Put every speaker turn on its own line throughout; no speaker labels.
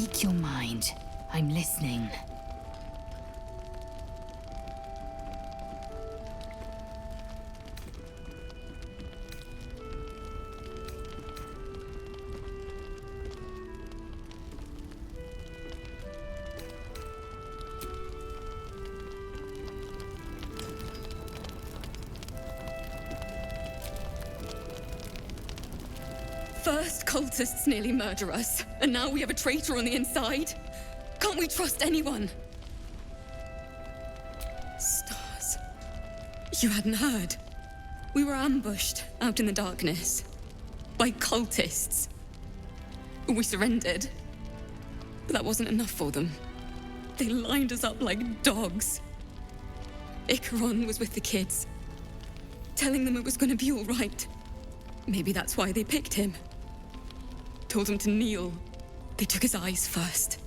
Speak your mind. I'm listening.
First cultists nearly murder us, and now we have a traitor on the inside. Can't we trust anyone? Stars. You hadn't heard. We were ambushed out in the darkness by cultists. We surrendered, but that wasn't enough for them. They lined us up like dogs. Icaron was with the kids, telling them it was going to be all right. Maybe that's why they picked him. Told him to kneel. They took his eyes first,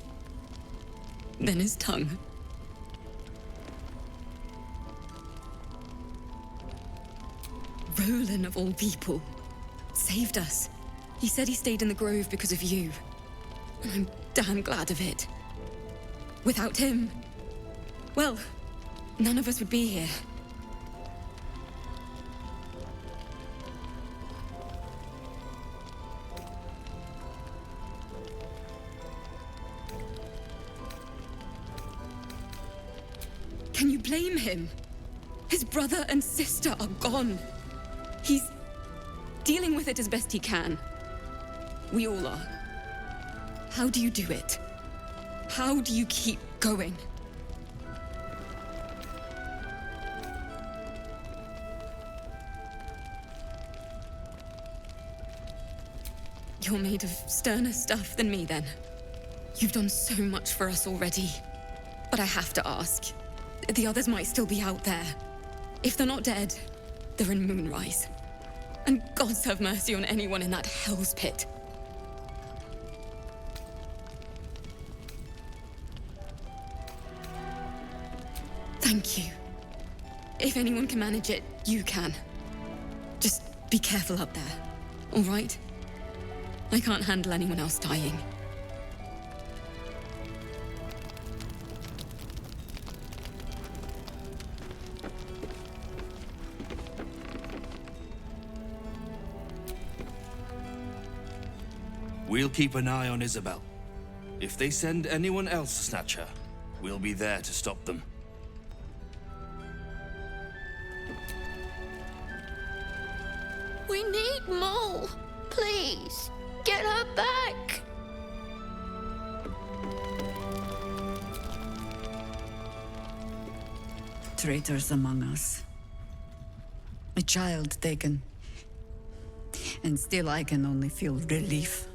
then his tongue. Roland, of all people, saved us. He said he stayed in the grove because of you. And I'm damn glad of it. Without him, well, none of us would be here. Can you blame him? His brother and sister are gone. He's dealing with it as best he can. We all are. How do you do it? How do you keep going? You're made of sterner stuff than me, then. You've done so much for us already. But I have to ask. The others might still be out there. If they're not dead, they're in Moonrise. And gods have mercy on anyone in that hell's pit. Thank you. If anyone can manage it, you can. Just be careful up there, all right? I can't handle anyone else dying.
We'll keep an eye on Isobel. If they send anyone else to snatch her, we'll be there to stop them.
We need Mole. Please, get her back.
Traitors among us. A child taken. And still I can only feel relief.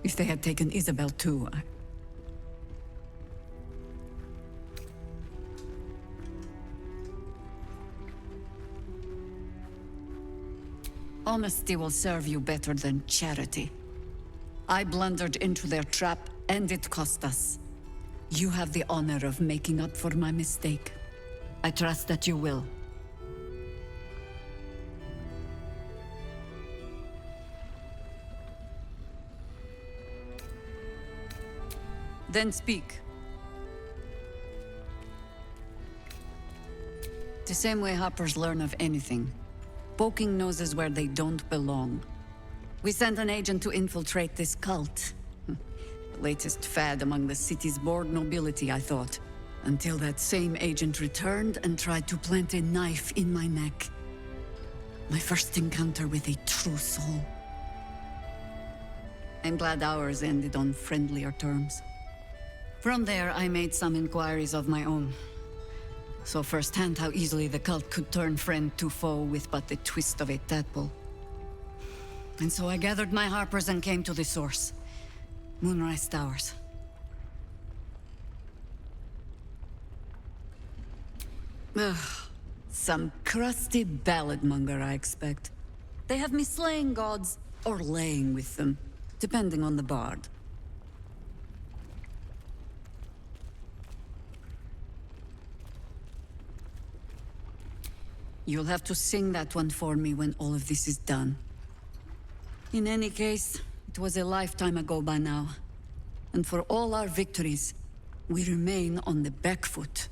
If they had taken Isobel too, Honesty will serve you better than charity. I blundered into their trap, and it cost us. You have the honor of making up for my mistake. I trust that you will. Then speak. The same way hoppers learn of anything. Poking noses where they don't belong. We sent an agent to infiltrate this cult. The latest fad among the city's bored nobility, I thought. Until that same agent returned and tried to plant a knife in my neck. My first encounter with a true soul. I'm glad ours ended on friendlier terms. From there, I made some inquiries of my own. Saw firsthand how easily the cult could turn friend to foe with but the twist of a tadpole. And so I gathered my harpers and came to the source. Moonrise Towers. Ugh. Some crusty ballad monger, I expect. They have me slaying gods, or laying with them, depending on the bard. You'll have to sing that one for me when all of this is done. In any case, It was a lifetime ago by now. And for all our victories, we remain on the back foot.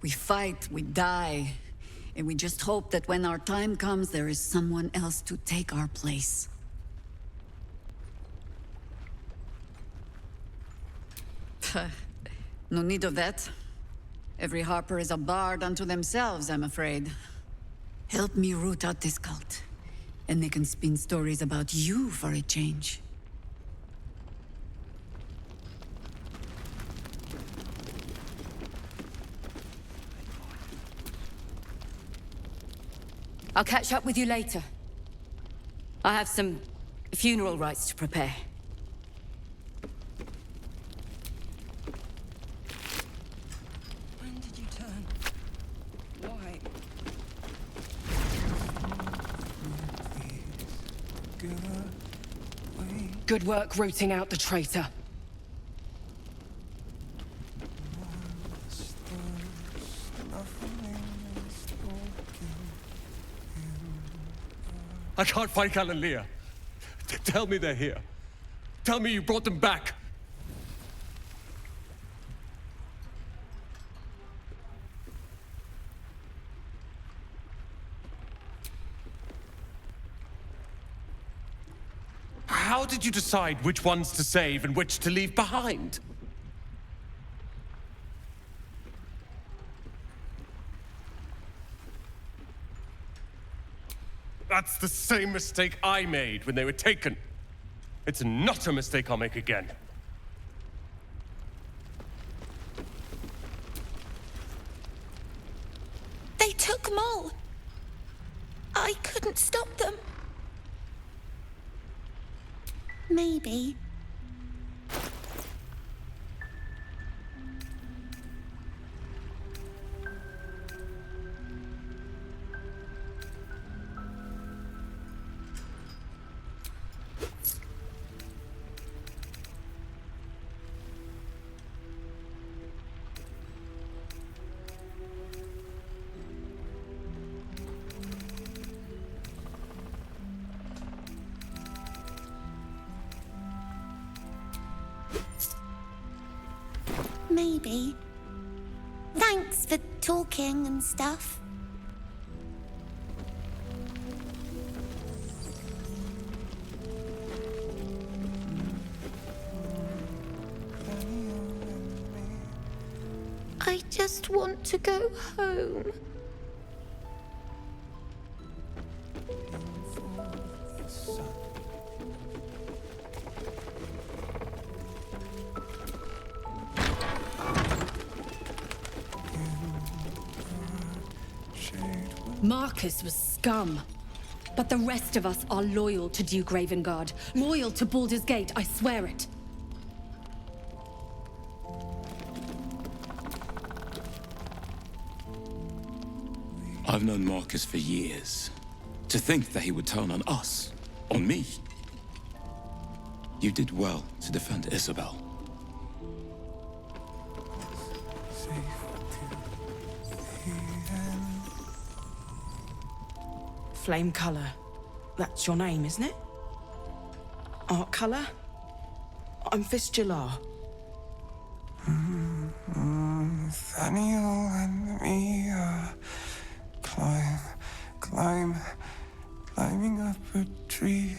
We fight, we die, and we just hope that when our time comes, there is someone else to take our place. No need of that. Every Harper is a bard unto themselves, I'm afraid. Help me root out this cult, and they can spin stories about you for a change.
I'll catch up with you later. I have some funeral rites to prepare.
When did you turn? Why? Good work rooting out the traitor.
I can't find Cal and Leah. Tell me they're here. Tell me you brought them back. How did you decide which ones to save and which to leave behind? That's the same mistake I made when they were taken. It's not a mistake I'll make again.
They took Mol. I couldn't stop them. Maybe. Maybe. Thanks for talking and stuff. I just want to go home.
Marcus was scum. But the rest of us are loyal to Duke Ravengard. Loyal to Baldur's Gate, I swear it.
I've known Marcus for years. To think that he would turn on us, on me. You did well to defend Isobel.
Flame color. That's your name, isn't it? Art color? I'm Fistula.
Nathaniel and me climbing up a tree.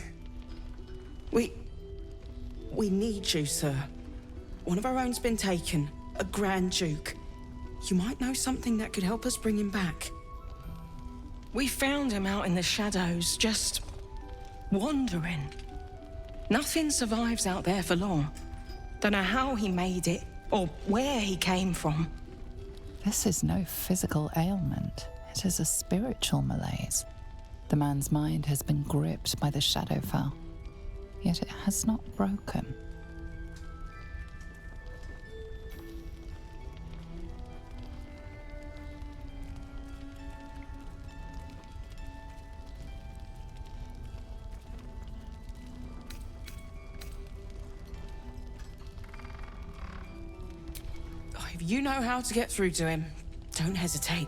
We need you, sir. One of our own's been taken, a Grand Duke. You might know something that could help us bring him back. We found him out in the shadows, just wandering. Nothing survives out there for long. Don't know how he made it, or where he came from.
This is no physical ailment. It is a spiritual malaise. The man's mind has been gripped by the Shadowfell, yet it has not broken.
If you know how to get through to him, don't hesitate.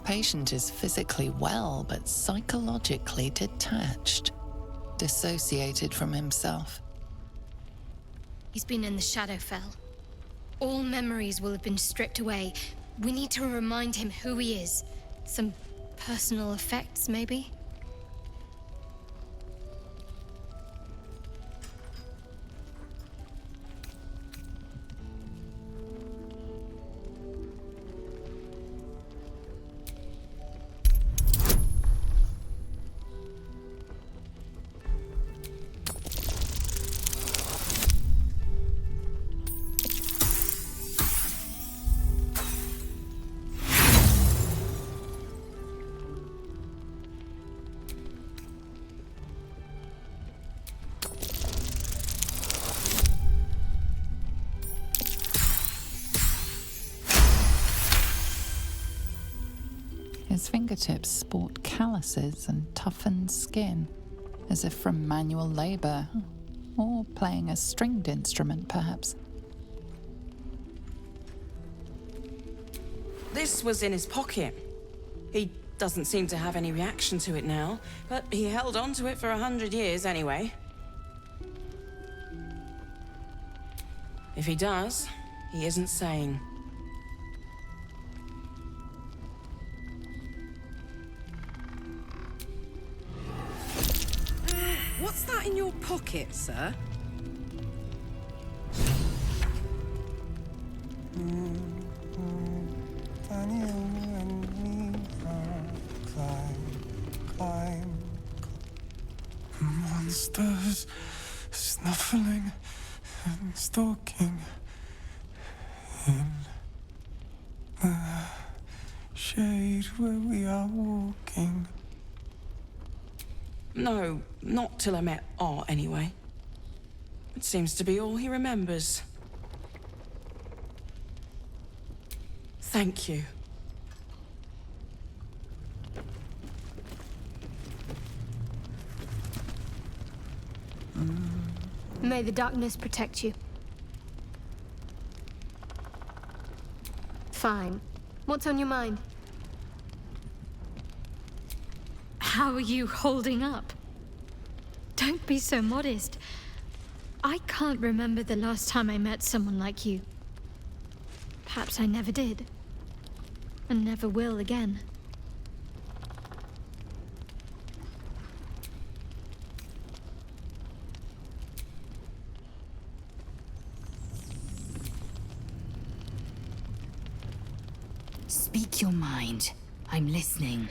patient is physically well, but psychologically detached, dissociated from himself.
He's been in the Shadowfell. All memories will have been stripped away. We need to remind him who he is. Some personal effects, maybe?
His fingertips sport calluses and toughened skin, as if from manual labor, or playing a stringed instrument, perhaps.
This was in his pocket. He doesn't seem to have any reaction to it now, but he held on to it for 100 years anyway. If he does, he isn't sane.
What's that in your pocket, sir?
Climb. Monsters snuffling and stalking in the shade where we are walking.
No, not till I met Art, anyway. It seems to be all he remembers. Thank you.
May the darkness protect you. Fine. What's on your mind? How are you holding up? Don't be so modest. I can't remember the last time I met someone like you. Perhaps I never did. And never will again.
Speak your mind. I'm listening.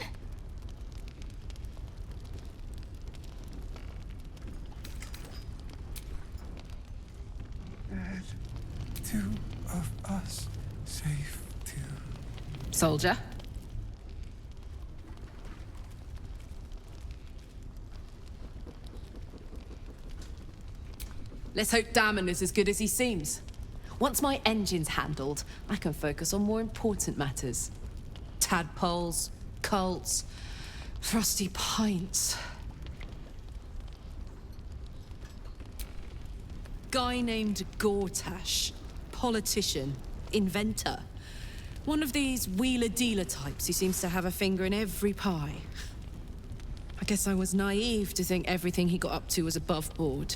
Two of us safe to.
Soldier? Let's hope Damon is as good as he seems. Once my engine's handled, I can focus on more important matters. Tadpoles, cults, frosty pints. Guy named Gortash. Politician. Inventor. One of these wheeler-dealer types who seems to have a finger in every pie. I guess I was naive to think everything he got up to was above board.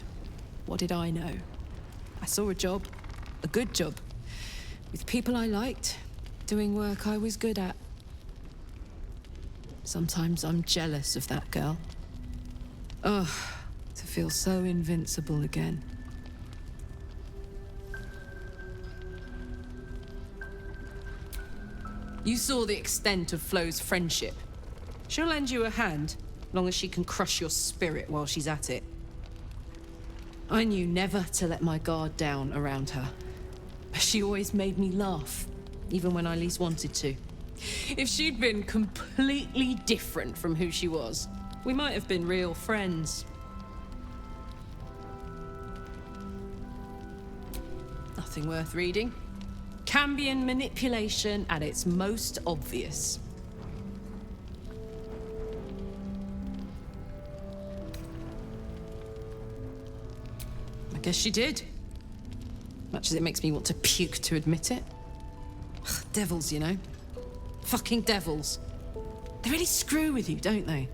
What did I know? I saw a job. A good job. With people I liked. Doing work I was good at. Sometimes I'm jealous of that girl. Ugh. To feel so invincible again. You saw the extent of Flo's friendship. She'll lend you a hand, long as she can crush your spirit while she's at it. I knew never to let my guard down around her. She always made me laugh, even when I least wanted to. If she'd been completely different from who she was, we might have been real friends. Nothing worth reading. Cambion manipulation at its most obvious. I guess she did. Much as it makes me want to puke to admit it. Devils, you know. Fucking devils. They really screw with you, don't they?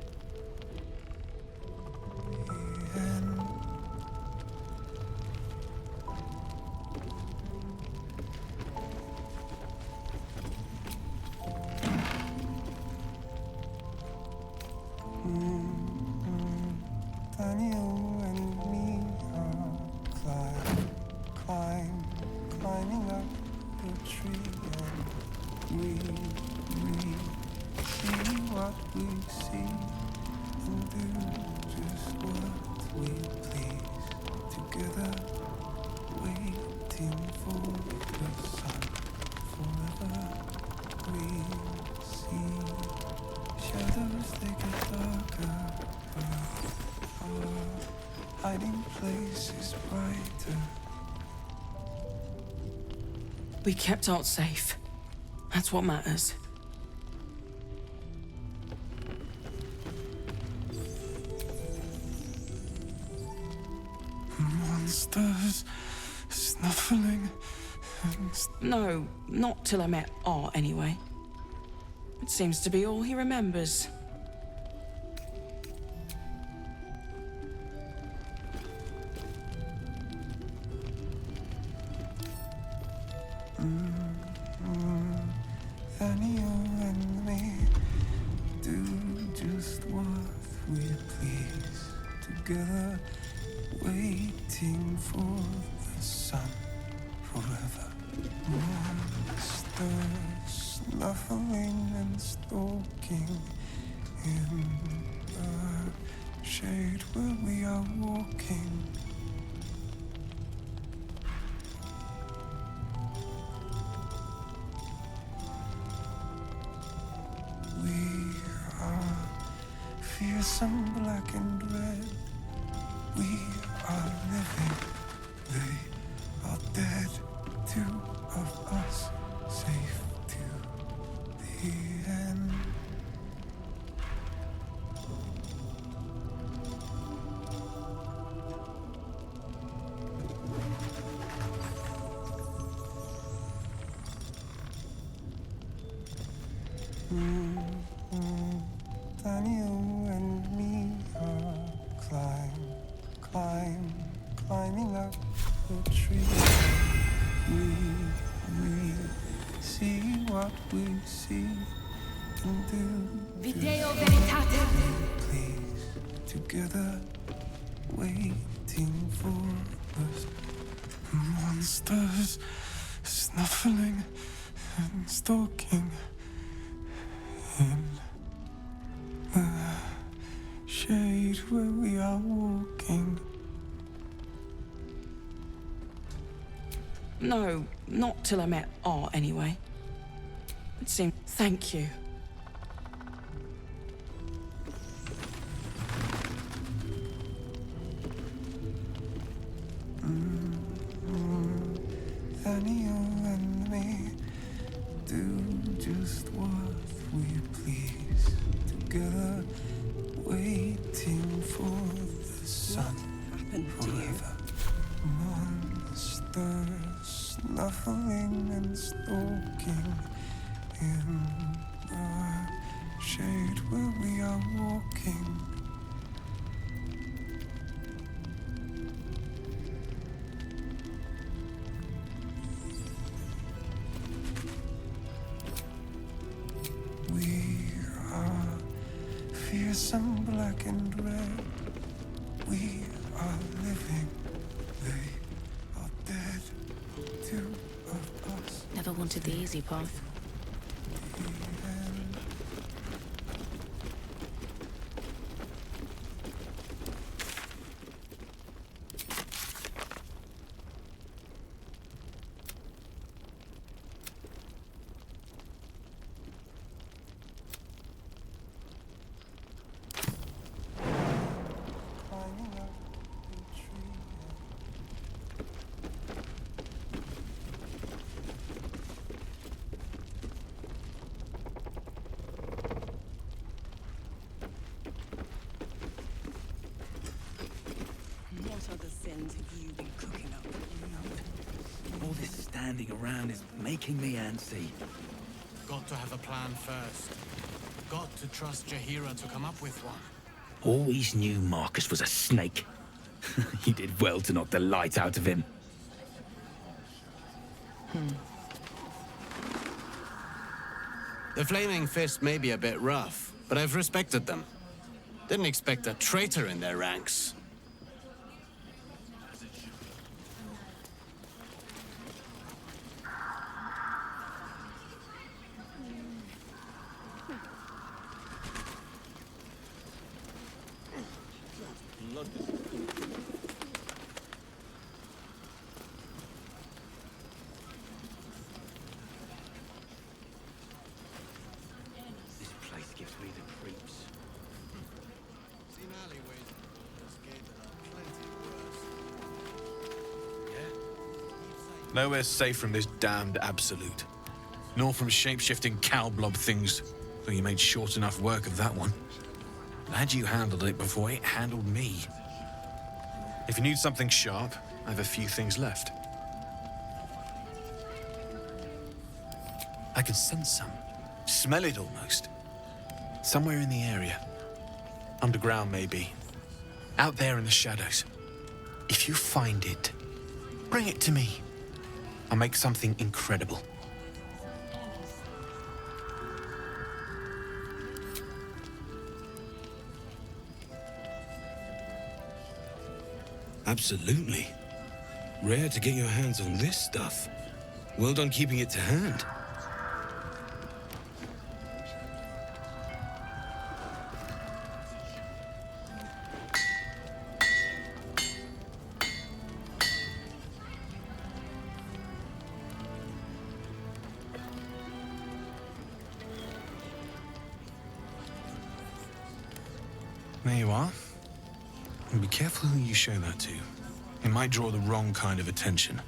Climbing up the tree, and we see what we see, and do just what we please. Together, waiting for the sun. Forever, we see shadows, they get darker, but our hiding place is brighter.
We kept Art safe. That's what matters.
Monsters snuffling and...
No, not till I met Art, anyway. It seems to be all he remembers.
Then you and me do just what we please. Together, waiting for the sun. Forever. Monsters snuffling and stalking in the shade where we are walking. We are fearsome, black and red. We are living, they are dead. Two of us safe to the end. Daniel and me are climbing up the tree. We see what we see and do.
Video veritatis.
Please, together, waiting for us. Monsters snuffling and stalking in the shade where we are walking.
No, not till I met Art, anyway. It seemed... Thank you.
Then you and me do just what we please. Together, waiting for the sun. Forever. Monsters snuffling and stalking in the shade where we are walking. We are fearsome, black and red. We are living, they are dead. Two of us.
Never wanted the easy path.
What other sins have you been cooking up?
All this standing around is making me antsy.
Got to have a plan first.
got to trust Jahira to come up with one.
Always knew Marcus was a snake. He did well to knock the light out of him.
The Flaming Fist may be a bit rough, but I've respected them. Didn't expect a traitor in their ranks.
Nowhere's safe from this damned Absolute. Nor from shape-shifting cow blob things. So you made short enough work of that one. Glad you handled it before it handled me. If you need something sharp, I have a few things left. I can sense some. Smell it almost. Somewhere in the area. Underground, maybe. Out there in the shadows. If you find it, bring it to me. I'll make something incredible.
Absolutely. Rare to get your hands on this stuff. Well done keeping it to hand.
There you are. And be careful who you show that to. It might draw the wrong kind of attention.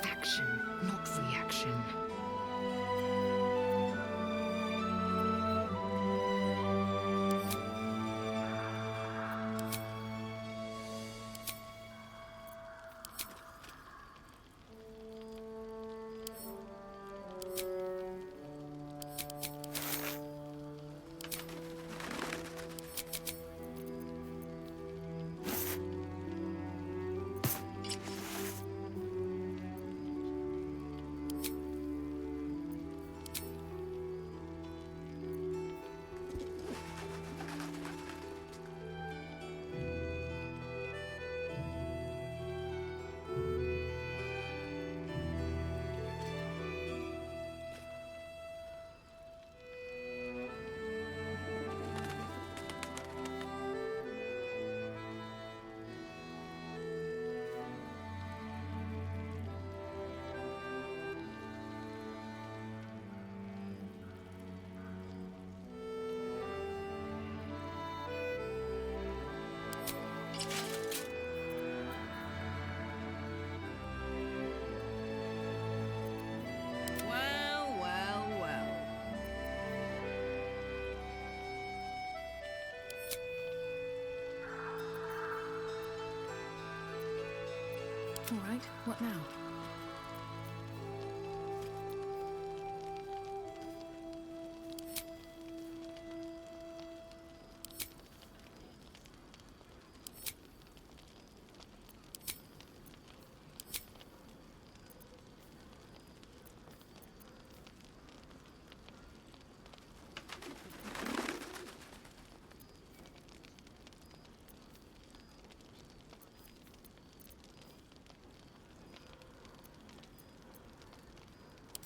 Action, not reaction.
All right, what now?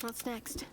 What's next?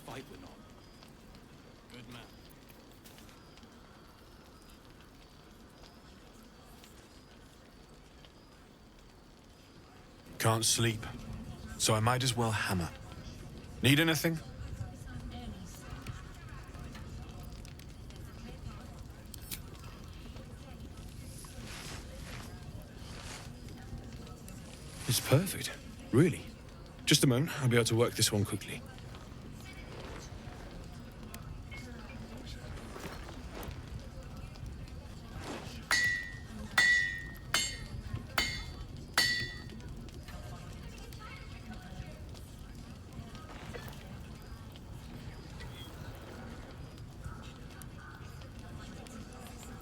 Fight we're not.
Good man.
Can't sleep, so I might as well hammer. Need anything?
It's perfect. Really. Just a moment, I'll be able to work this one quickly.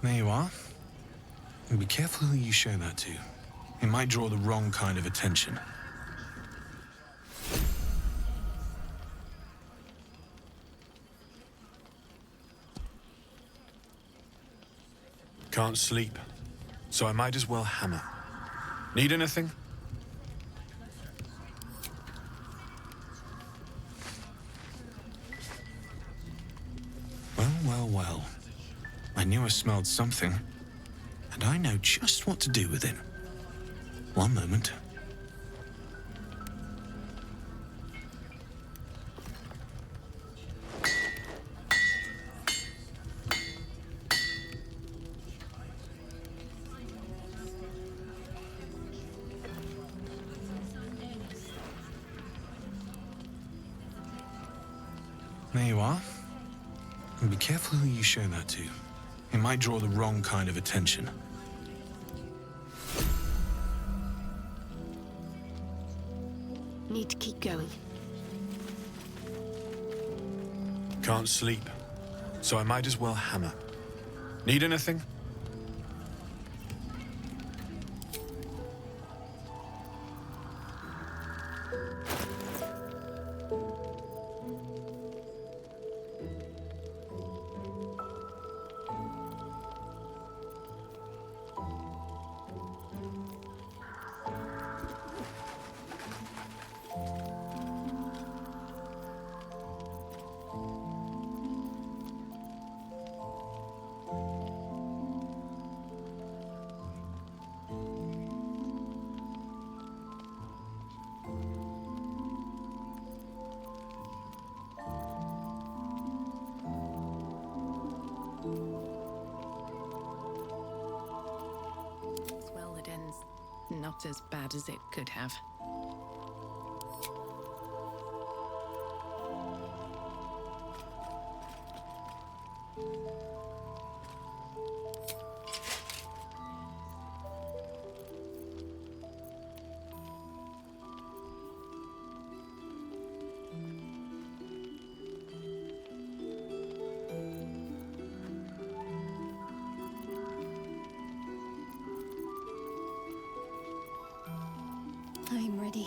There you are. And be careful who you show that to. It might draw the wrong kind of attention. Can't sleep, so I might as well hammer. Need anything? Well, well, well. I knew I smelled something, and I know just what to do with it. One moment. There you are. And be careful who you show that to. It might draw the wrong kind of attention.
Need to keep going.
Can't sleep, so I might as well hammer. Need anything?
Well, it ends not as bad as it could have.
I'm ready.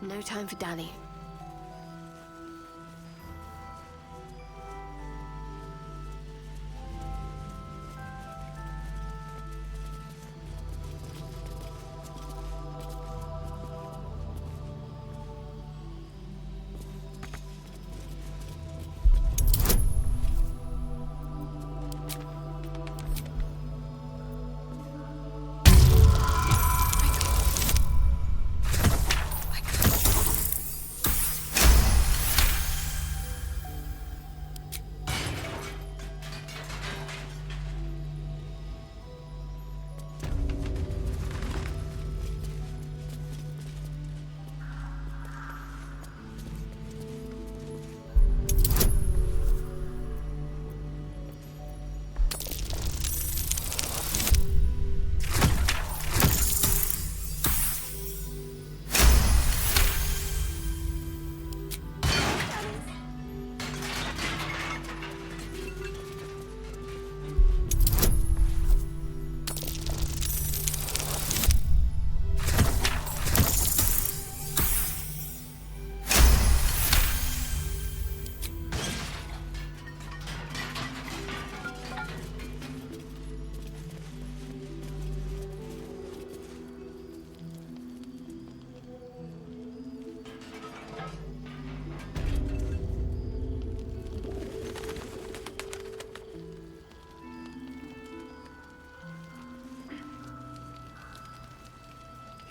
No time for dally.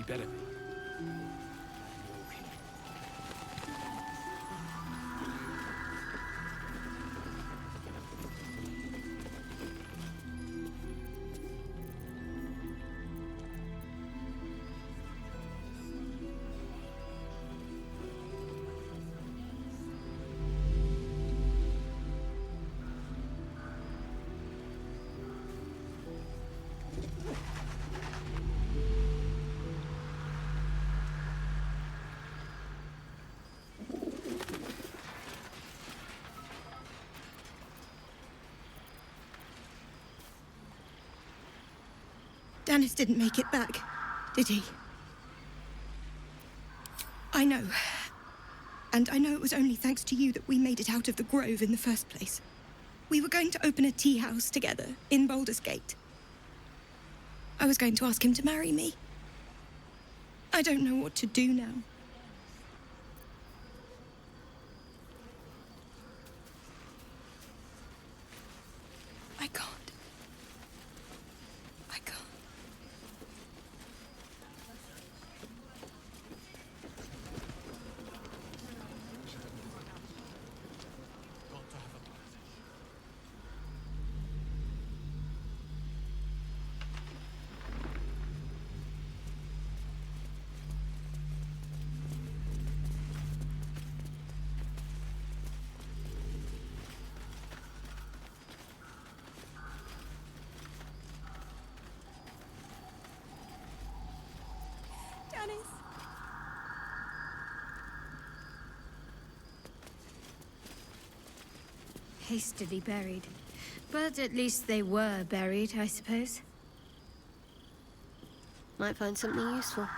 Better be.
Dennis didn't make it back, did he? I know. And I know it was only thanks to you that we made it out of the grove in the first place. We were going to open a tea house together in Baldur's Gate. I was going to ask him to marry me. I don't know what to do now. I can't. I can't.
Hastily buried. But at least they were buried, I suppose.
Might find something useful.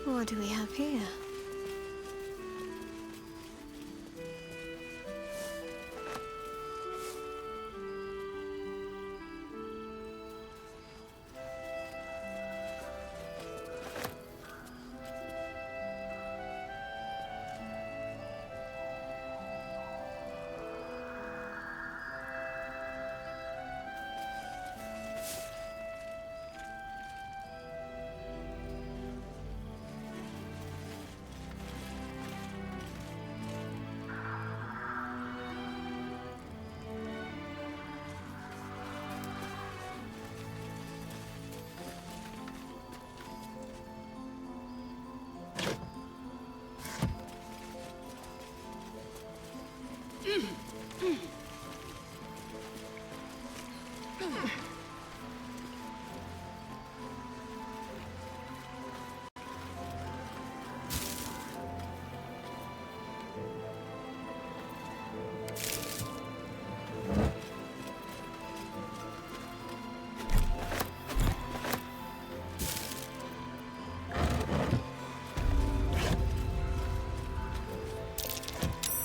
What do we have here?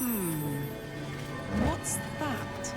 What's that?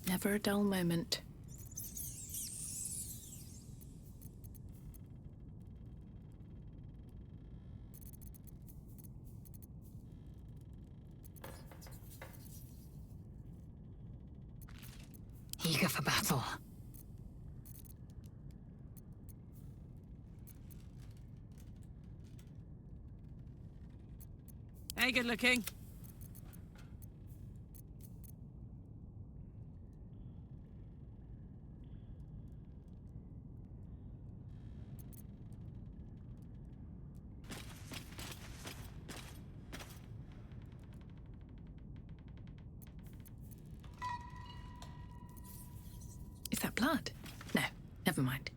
Never a dull moment.
Eager for battle.
Hey, good looking.
Is that blood? No, never mind.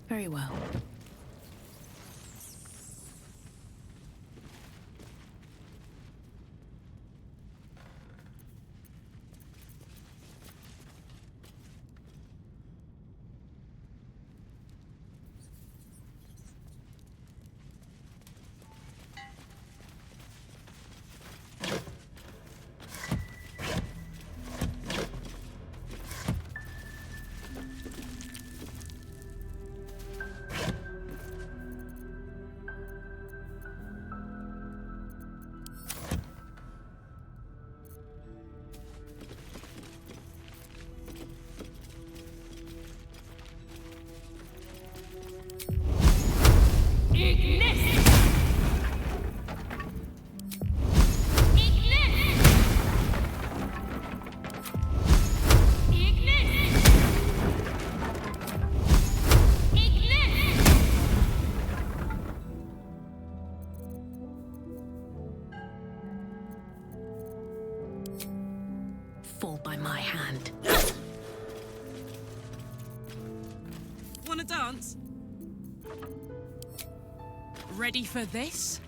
Very well.
Fall by my hand.
Wanna dance? Ready for this?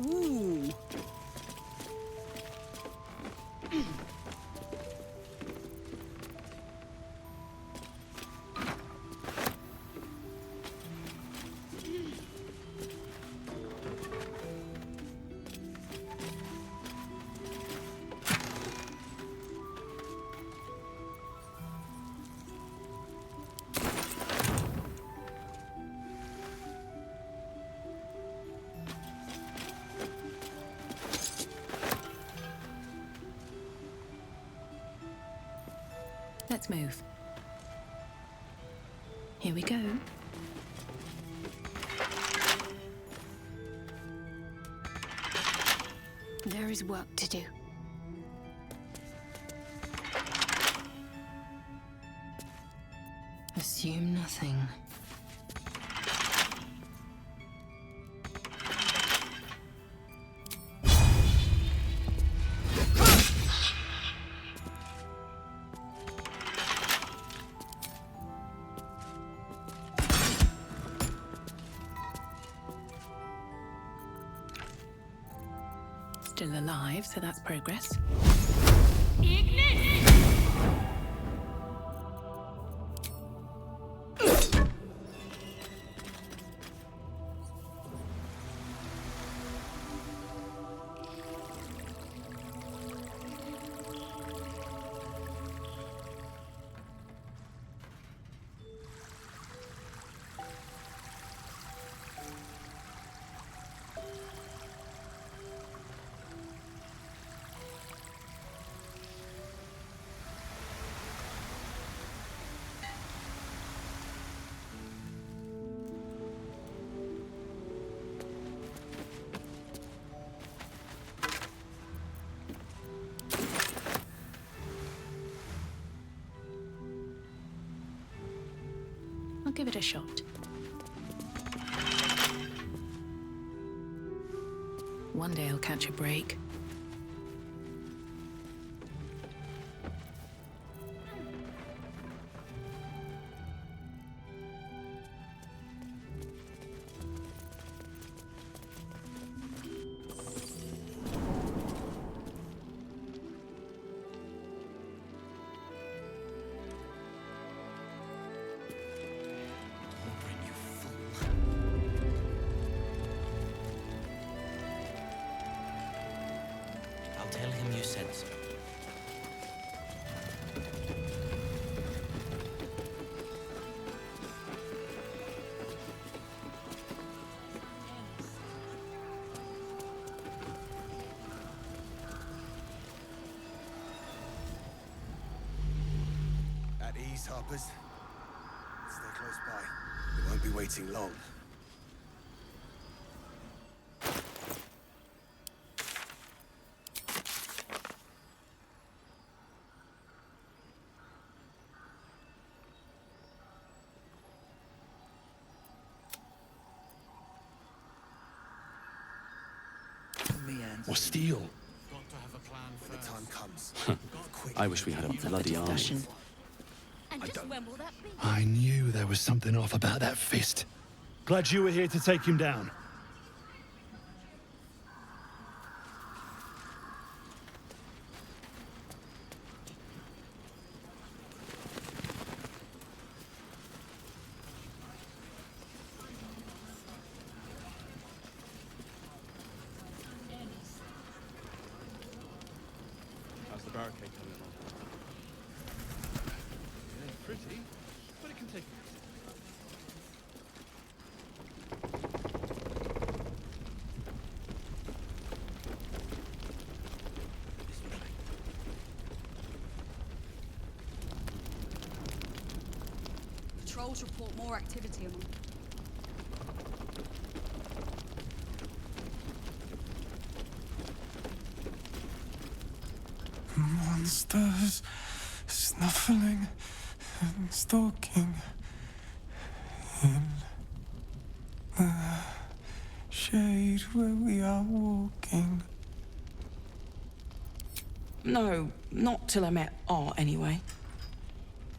Ooh.
Let's move. Here we go.
There is work to do.
Assume nothing.
Still alive, so that's progress. it a shot. One day I'll catch a break.
Tell him you said so.
At ease, Harpers. Stay close by. We won't be waiting long.
Or steel.
When the time comes.
I wish we had a bloody army.
And just when will that be?
I knew there was something off about that fist. Glad you were here to take him down. How's the barricade coming along? It ain't pretty, but it can take
Patrols report more activity among.
Monsters snuffling and stalking in the shade where we are walking.
No, not till I met Art, anyway.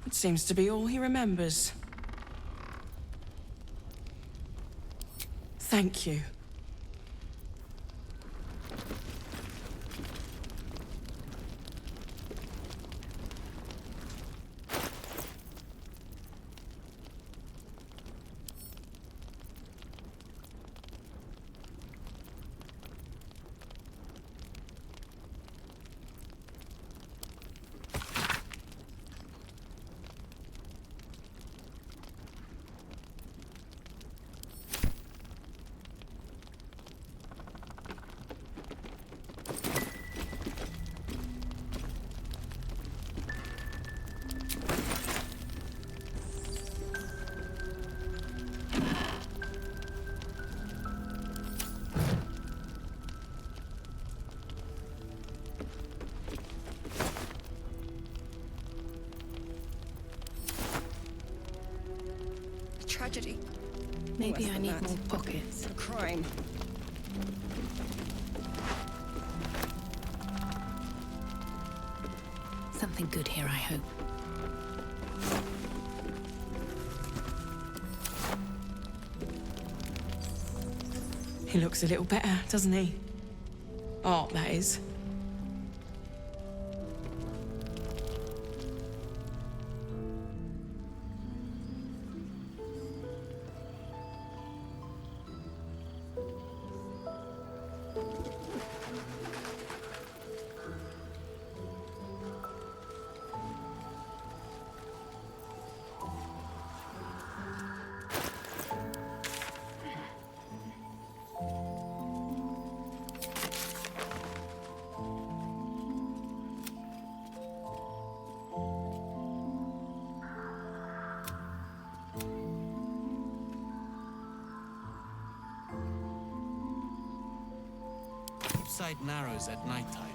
It seems to be all he remembers. Thank you.
Tragedy.
Maybe
Worse
I
than
need
that.
more pockets.
A crime.
Something good here, I hope.
He looks a little better, doesn't he? Art, that is.
Sight narrows at nighttime.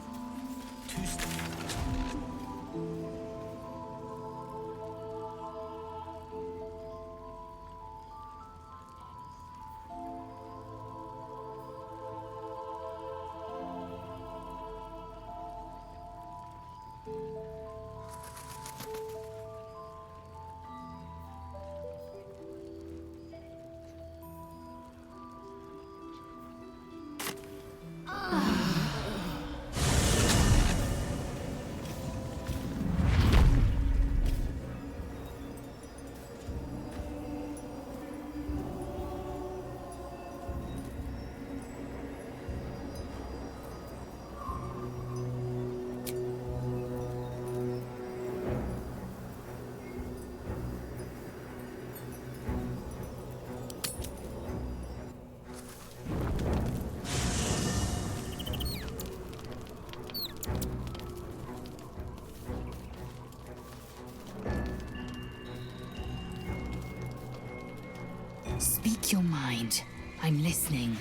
Speak your mind. I'm listening.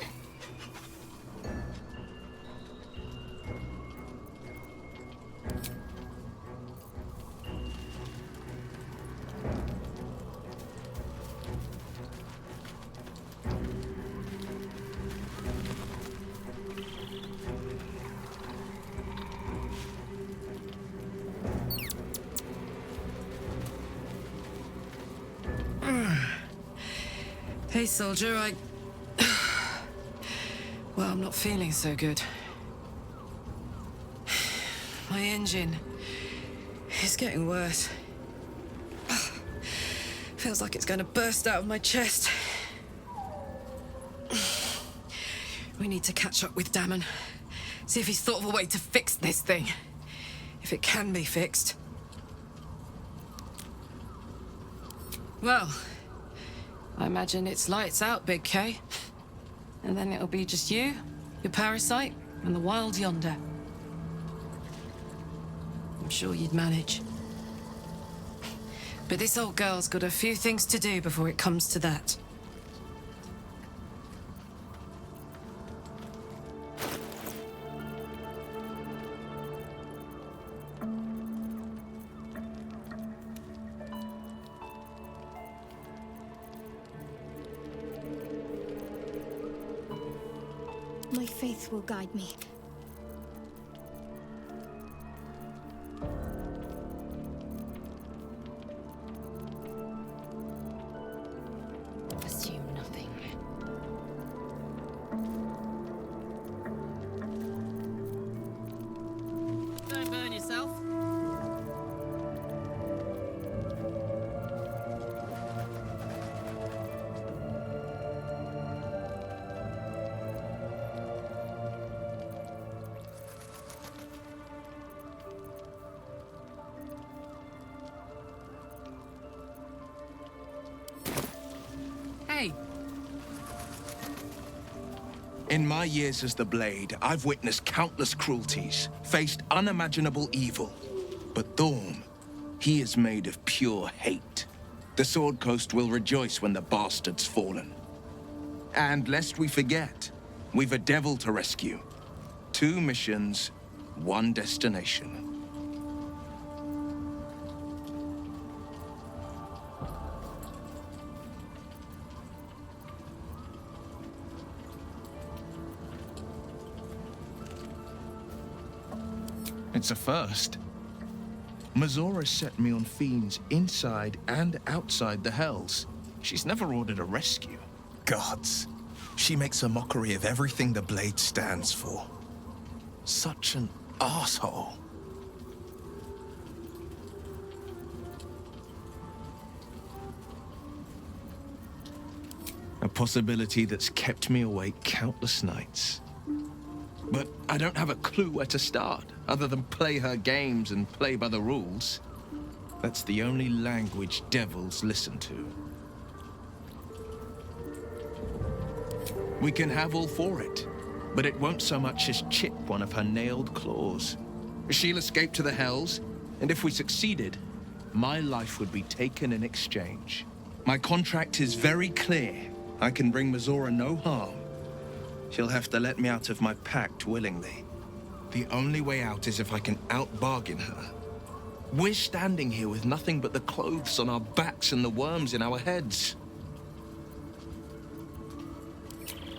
Hey, soldier, Well, I'm not feeling so good. My engine is getting worse. Feels like it's going to burst out of my chest. We need to catch up with Damon. See if he's thought of a way to fix this thing. If it can be fixed. Well, I imagine it's lights out, Big K. And then it'll be just you, your parasite, and the wild yonder. I'm sure you'd manage. But this old girl's got a few things to do before it comes to that.
My faith will guide me.
Assume nothing.
Don't burn yourself. Hey.
In my years as the Blade, I've witnessed countless cruelties, faced unimaginable evil. But Thorm, he is made of pure hate. The Sword Coast will rejoice when the bastard's fallen. And lest we forget, we've a devil to rescue. 2 missions, 1 destination. It's a first. Mazora set me on fiends inside and outside the Hells. She's never ordered a rescue. Gods. She makes a mockery of everything the Blade stands for. Such an asshole. A possibility that's kept me awake countless nights. But I don't have a clue where to start, other than play her games and play by the rules. That's the only language devils listen to. We can have all for it, but it won't so much as chip one of her nailed claws. She'll escape to the Hells, and if we succeeded, my life would be taken in exchange. My contract is very clear. I can bring Mazora no harm. She'll have to let me out of my pact willingly. The only way out is if I can out-bargain her. We're standing here with nothing but the clothes on our backs and the worms in our heads.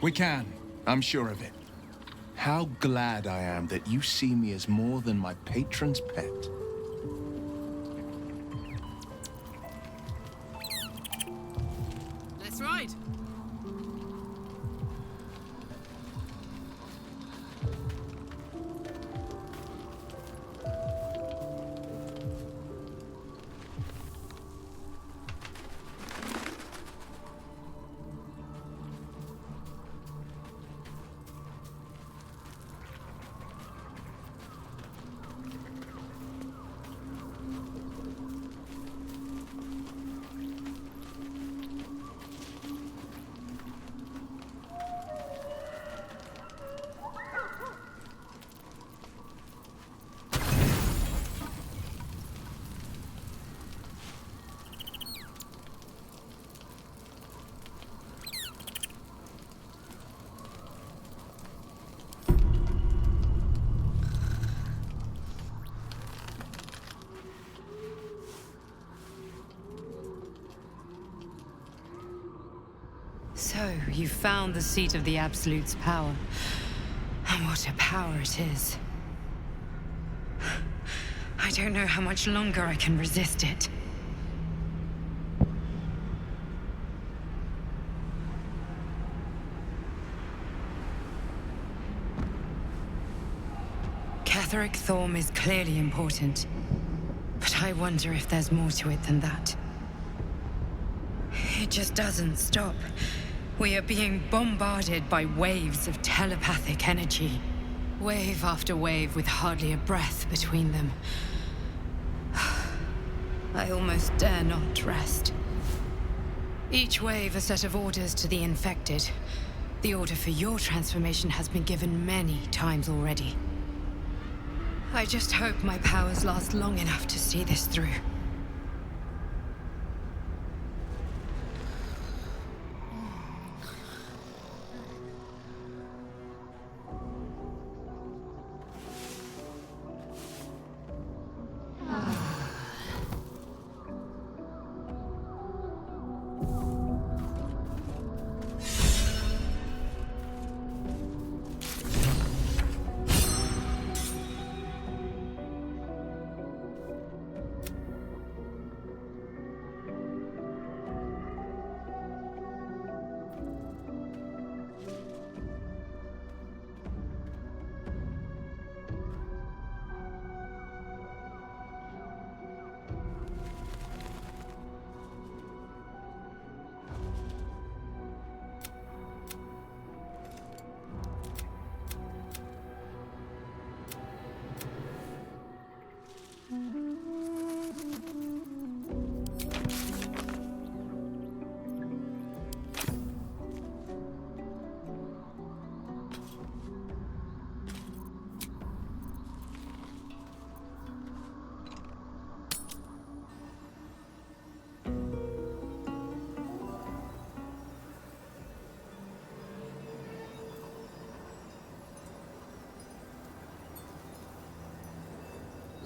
We can. I'm sure of it. How glad I am that you see me as more than my patron's pet.
Let's ride.
So, you found the seat of the Absolute's power. And what a power it is. I don't know how much longer I can resist it. Catherick Thorm is clearly important, but I wonder if there's more to it than that. It just doesn't stop. We are being bombarded by waves of telepathic energy. Wave after wave with hardly a breath between them. I almost dare not rest. Each wave a set of orders to the infected. The order for your transformation has been given many times already. I just hope my powers last long enough to see this through.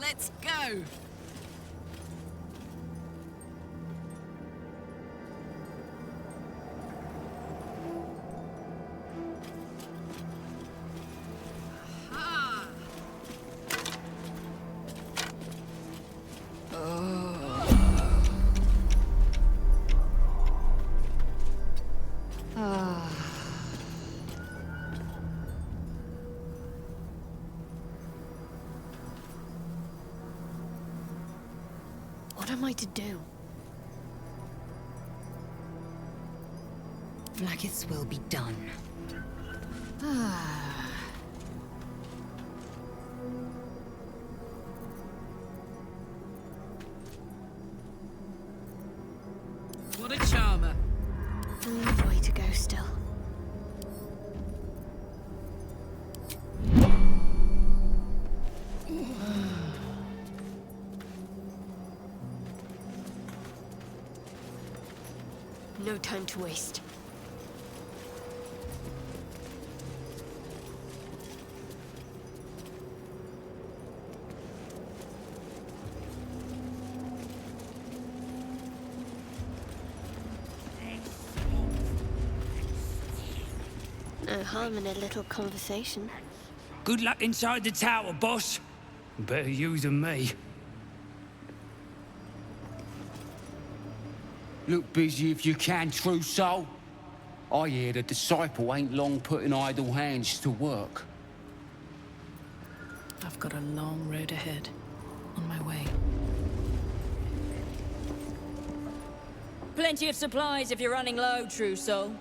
Let's go!
What am I to do?
Like its will be done.
What a charmer.
A long way to go still. No time to waste. No harm in a little conversation.
Good luck inside the tower, boss. Better you than me.
Look busy if you can, true soul. I hear the disciple ain't long putting idle hands to work.
I've got a long road ahead. On my way.
Plenty of supplies if you're running low, true soul.